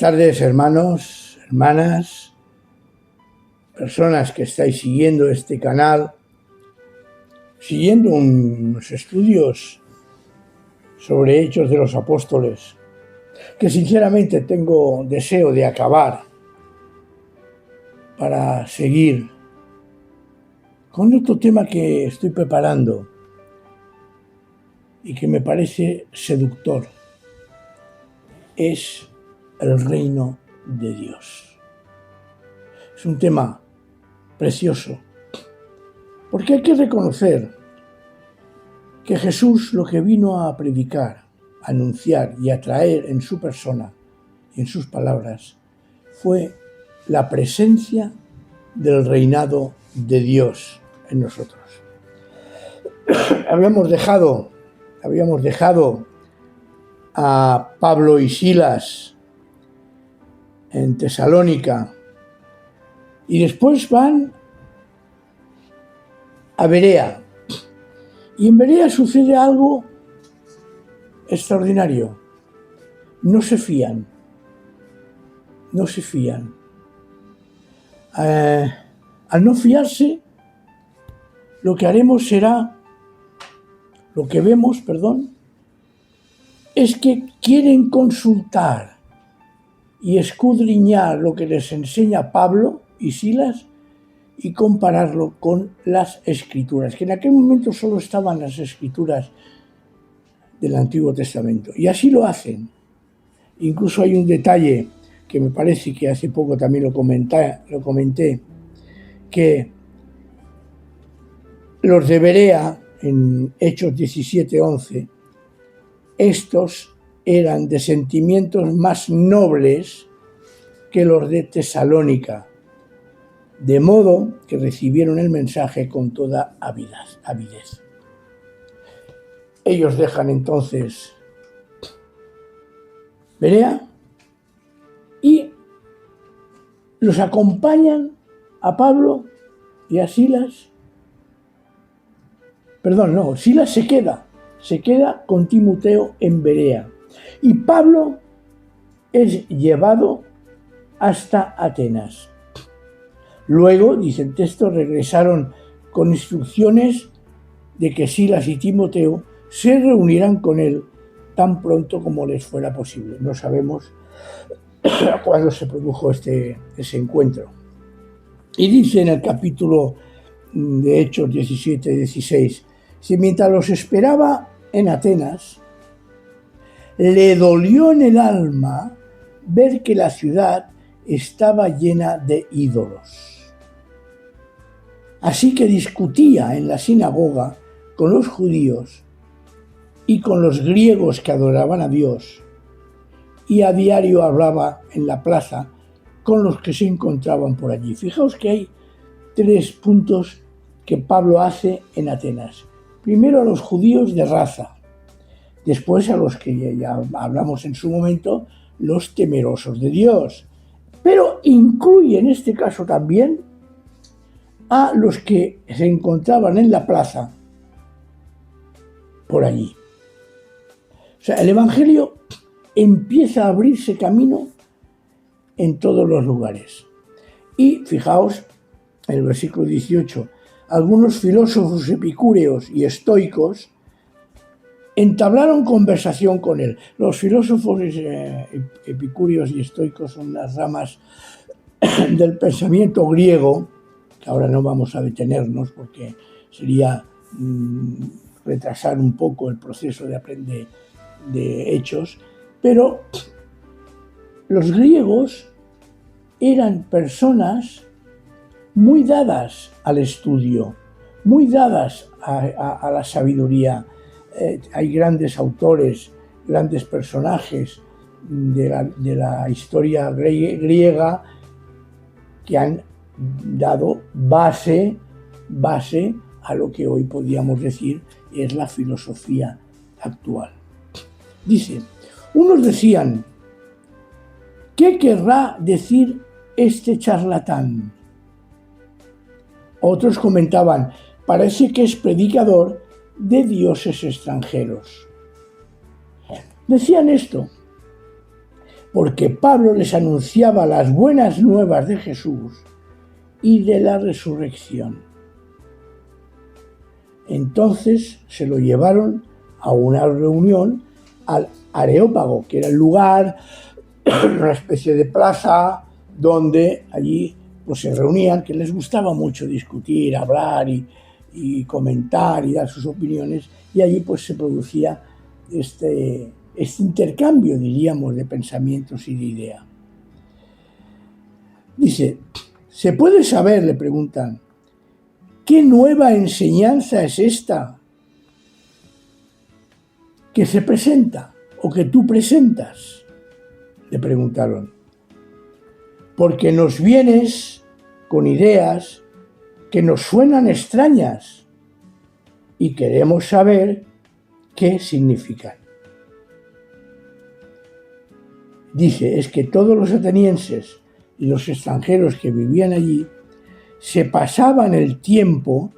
tardes, hermanos, hermanas, personas que estáis siguiendo este canal, siguiendo unos estudios sobre Hechos de los Apóstoles, que sinceramente tengo deseo de acabar para seguir con otro tema que estoy preparando y que me parece seductor. Es el reino de Dios. Es un tema precioso, porque hay que reconocer que Jesús lo que vino a predicar, a anunciar y a traer en su persona y en sus palabras fue la presencia del reinado de Dios en nosotros. Habíamos dejado a Pablo y Silas en Tesalónica y después van a Berea. Y en Berea sucede algo extraordinario. No se fían. Al no fiarse, lo que vemos, es que quieren consultar y escudriñar lo que les enseña Pablo y Silas y compararlo con las Escrituras, que en aquel momento solo estaban las Escrituras del Antiguo Testamento. Y así lo hacen. Incluso hay un detalle que me parece que hace poco también lo comenté, que los de Berea, en Hechos 17:11, estos eran de sentimientos más nobles que los de Tesalónica, de modo que recibieron el mensaje con toda avidez. Ellos dejan entonces Berea y los acompañan a Pablo y a Silas. Silas se queda con Timoteo en Berea y Pablo es llevado hasta Atenas. Luego, dice el texto, regresaron con instrucciones de que Silas y Timoteo se reunirán con él tan pronto como les fuera posible. No sabemos cuándo se produjo ese encuentro. Y dice en el capítulo de Hechos 17-16, si mientras los esperaba en Atenas, le dolió en el alma ver que la ciudad estaba llena de ídolos. Así que discutía en la sinagoga con los judíos y con los griegos que adoraban a Dios, y a diario hablaba en la plaza con los que se encontraban por allí. Fijaos que hay 3 puntos que Pablo hace en Atenas. Primero a los judíos de raza, después a los que ya hablamos en su momento, los temerosos de Dios, pero incluye en este caso también a los que se encontraban en la plaza por allí. O sea, el Evangelio empieza a abrirse camino en todos los lugares. Y fijaos, en el versículo 18, algunos filósofos epicúreos y estoicos entablaron conversación con él. Los filósofos epicúreos y estoicos son las ramas del pensamiento griego, que ahora no vamos a detenernos porque sería retrasar un poco el proceso de aprender de Hechos, pero los griegos eran personas muy dadas al estudio, muy dadas a la sabiduría. Hay grandes autores, grandes personajes de la historia griega que han dado base a lo que hoy podríamos decir es la filosofía actual. Dice, unos decían, ¿qué querrá decir este charlatán? Otros comentaban, parece que es predicador de dioses extranjeros. Decían esto porque Pablo les anunciaba las buenas nuevas de Jesús y de la resurrección. Entonces se lo llevaron a una reunión al Areópago, que era el lugar, una especie de plaza, donde allí pues, se reunían, que les gustaba mucho discutir, hablar y comentar y dar sus opiniones, y allí pues se producía este intercambio, diríamos, de pensamientos y de ideas. Dice, ¿se puede saber, le preguntan, qué nueva enseñanza es esta que se presenta o que tú presentas? Le preguntaron. Porque nos vienes con ideas que nos suenan extrañas y queremos saber qué significan. Dice, es que todos los atenienses y los extranjeros que vivían allí se pasaban el tiempo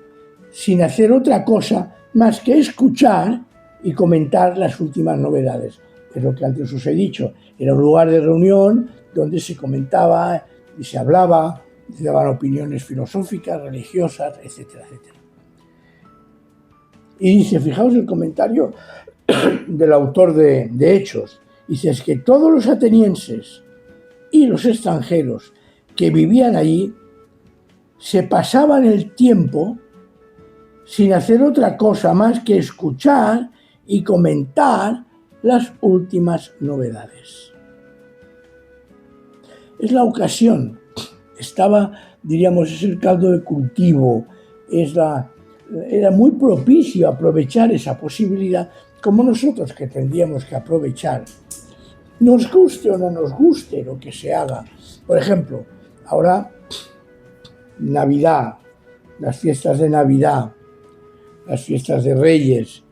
sin hacer otra cosa más que escuchar y comentar las últimas novedades. Es lo que antes os he dicho, era un lugar de reunión donde se comentaba y se hablaba, se daban opiniones filosóficas, religiosas, etcétera, etcétera. Y dice, fijaos el comentario del autor de Hechos, dice, es que todos los atenienses y los extranjeros que vivían allí se pasaban el tiempo sin hacer otra cosa más que escuchar y comentar las últimas novedades. Es la ocasión, diríamos, es el caldo de cultivo, era muy propicio aprovechar esa posibilidad, como nosotros que tendríamos que aprovechar, nos guste o no nos guste lo que se haga. Por ejemplo, ahora Navidad, las fiestas de Navidad, las fiestas de Reyes,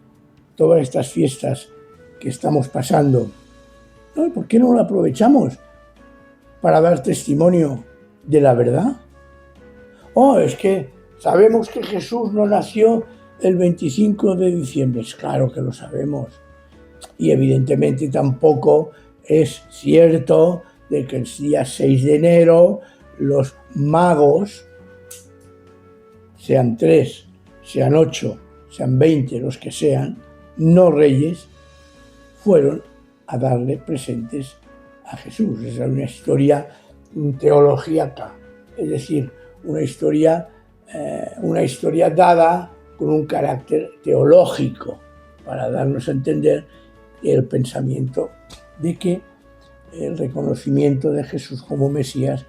todas estas fiestas que estamos pasando, ¿no? ¿Por qué no lo aprovechamos para dar testimonio de la verdad? Es que sabemos que Jesús no nació el 25 de diciembre. Claro que lo sabemos. Y evidentemente tampoco es cierto de que el día 6 de enero los magos, sean 3, sean 8, sean 20, los que sean, no reyes, fueron a darle presentes a Jesús. Es una historia teológica, es decir, una historia dada con un carácter teológico para darnos a entender el pensamiento de que el reconocimiento de Jesús como Mesías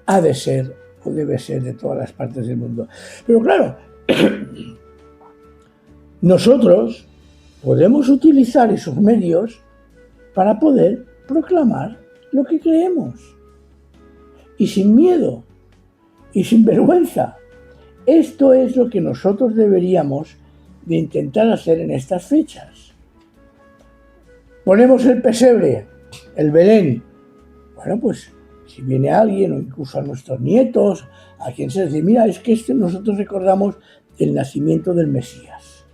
ha de ser o debe ser de todas las partes del mundo. Pero claro, nosotros podemos utilizar esos medios para poder proclamar lo que creemos. Y sin miedo, y sin vergüenza. Esto es lo que nosotros deberíamos de intentar hacer en estas fechas. Ponemos el pesebre, el Belén. Bueno, pues si viene alguien, o incluso a nuestros nietos, a quien se dice, mira, es que nosotros recordamos el nacimiento del Mesías.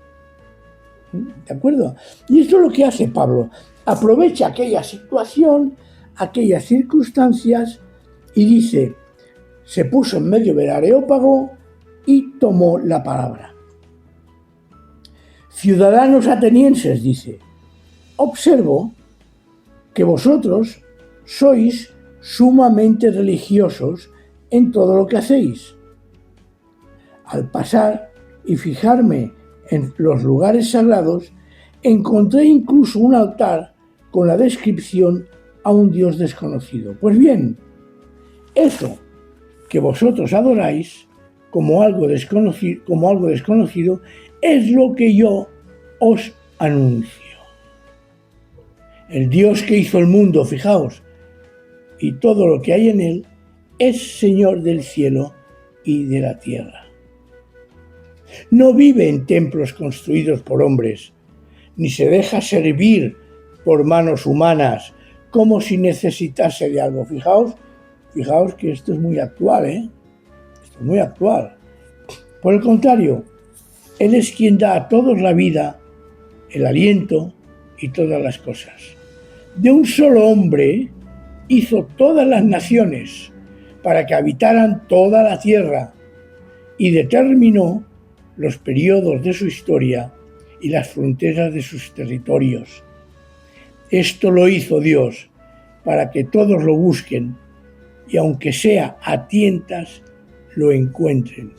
¿De acuerdo? Y esto es lo que hace Pablo. Aprovecha aquella situación, aquellas circunstancias, y dice, se puso en medio del Areópago y tomó la palabra. Ciudadanos atenienses, dice, observo que vosotros sois sumamente religiosos en todo lo que hacéis. Al pasar y fijarme en los lugares sagrados, encontré incluso un altar con la descripción a un Dios desconocido. Pues bien, eso que vosotros adoráis como algo desconocido es lo que yo os anuncio. El Dios que hizo el mundo, fijaos, y todo lo que hay en él, es Señor del cielo y de la tierra. No vive en templos construidos por hombres, ni se deja servir por manos humanas como si necesitase de algo. Fijaos que esto es muy actual, Esto es muy actual. Por el contrario, Él es quien da a todos la vida, el aliento y todas las cosas. De un solo hombre hizo todas las naciones para que habitaran toda la tierra y determinó los periodos de su historia y las fronteras de sus territorios. Esto lo hizo Dios para que todos lo busquen y aunque sea a tientas, lo encuentren.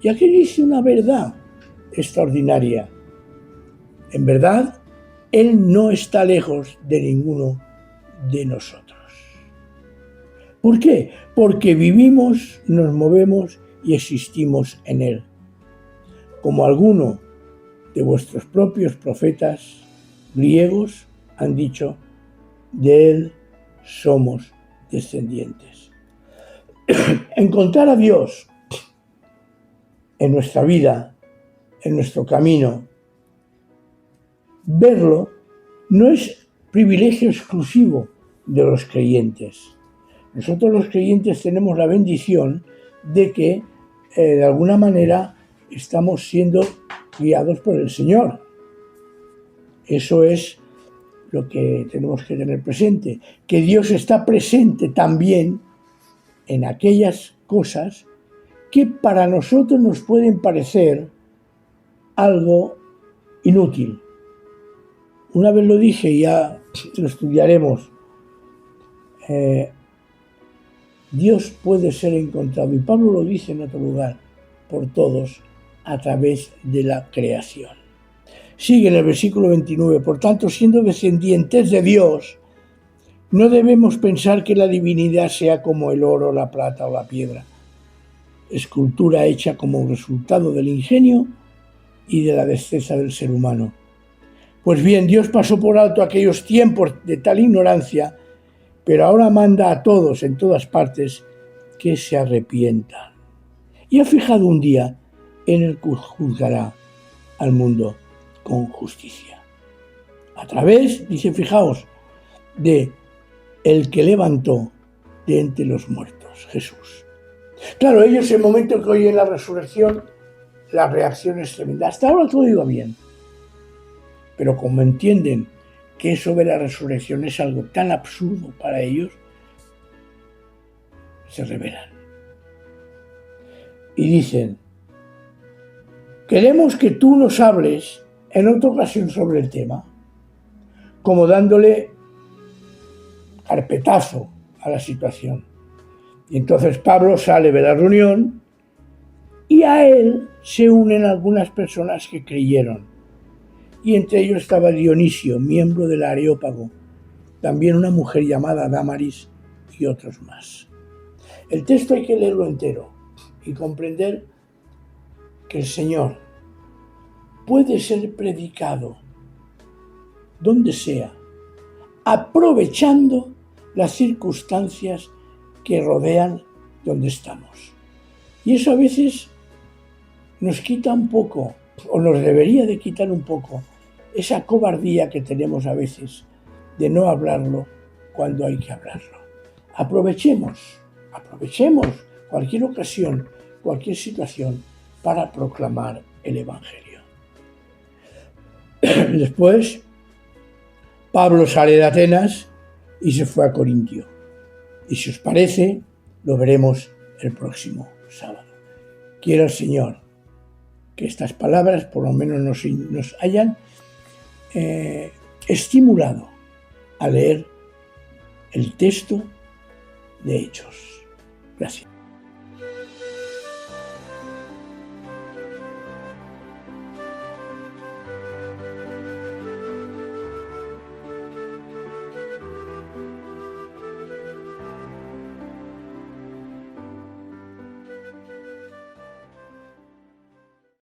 Y aquí dice una verdad extraordinaria. En verdad, Él no está lejos de ninguno de nosotros. ¿Por qué? Porque vivimos, nos movemos y existimos en Él. Como alguno de vuestros propios profetas griegos han dicho, de Él somos descendientes. Encontrar a Dios en nuestra vida, en nuestro camino, verlo no es privilegio exclusivo de los creyentes. Nosotros los creyentes tenemos la bendición de que de alguna manera estamos siendo guiados por el Señor. Eso es lo que tenemos que tener presente, que Dios está presente también en aquellas cosas que para nosotros nos pueden parecer algo inútil. Una vez lo dije y ya lo estudiaremos. Dios puede ser encontrado, y Pablo lo dice en otro lugar, por todos a través de la creación. Sigue en el versículo 29, por tanto, siendo descendientes de Dios, no debemos pensar que la divinidad sea como el oro, la plata o la piedra, escultura hecha como resultado del ingenio y de la destreza del ser humano. Pues bien, Dios pasó por alto aquellos tiempos de tal ignorancia, pero ahora manda a todos en todas partes que se arrepientan. Y ha fijado un día en el que juzgará al mundo con justicia. A través, dice, fijaos, de el que levantó de entre los muertos, Jesús. Claro, ellos en el momento que oyen la resurrección, la reacción es tremenda. Hasta ahora todo iba bien. Pero como entienden que eso de la resurrección es algo tan absurdo para ellos, se rebelan. Y dicen, queremos que tú nos hables en otra ocasión sobre el tema, como dándole carpetazo a la situación. Y entonces Pablo sale de la reunión y a él se unen algunas personas que creyeron. Y entre ellos estaba Dionisio, miembro del Areópago, también una mujer llamada Dámaris y otros más. El texto hay que leerlo entero y comprender que el Señor puede ser predicado donde sea, aprovechando las circunstancias que rodean donde estamos. Y eso a veces nos quita un poco, o nos debería de quitar un poco, esa cobardía que tenemos a veces de no hablarlo cuando hay que hablarlo. Aprovechemos cualquier ocasión, cualquier situación para proclamar el Evangelio. Después, Pablo sale de Atenas y se fue a Corintio. Y si os parece, lo veremos el próximo sábado. Quiero al Señor que estas palabras por lo menos nos hayan estimulado a leer el texto de Hechos. Gracias.